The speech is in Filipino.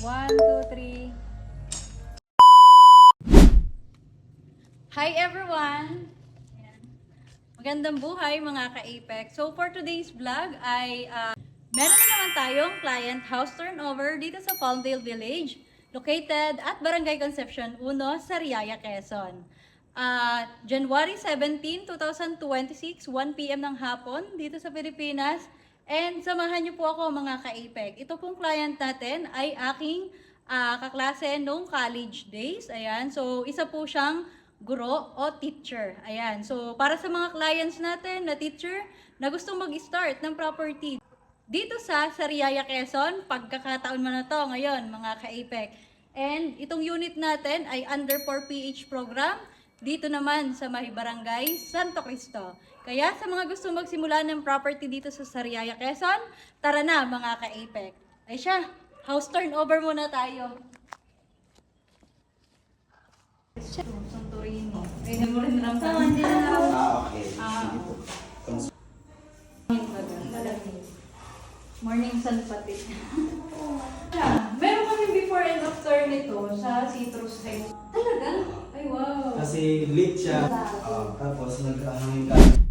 1, 2, 3. Hi everyone! Ayan. Magandang buhay mga ka-Apex. So for today's vlog ay meron na naman tayong client house turnover dito sa Palmdale Village, located at Barangay Concepcion 1, Sariaya, Quezon. January 17, 2026, 1 PM ng hapon dito sa Pilipinas. And samahan niyo po ako mga ka-APEC. Ito pong client natin ay aking kaklase nung college days. Ayan. So, isa po siyang guro o teacher. Ayan. So, para sa mga clients natin na teacher na gustong mag-start ng property dito sa Sariaya, Quezon, pagkakataon mo na to ngayon mga ka-APEC. And itong unit natin ay under 4PH program. Dito naman sa may barangay Santo Cristo. Kaya sa mga gusto magsimula ng property dito sa Sariaya, Quezon, tara na mga ka-APEC. Ay siya, house turnover muna tayo. Santorini. Ay, mo rin lang sa hindi na Okay. Sige po. Morning sun pati. Meron kami before and after nito sa Citrus Heights. Talaga? Ay, wow. Kasi late siya. Tapos naghahangin ka.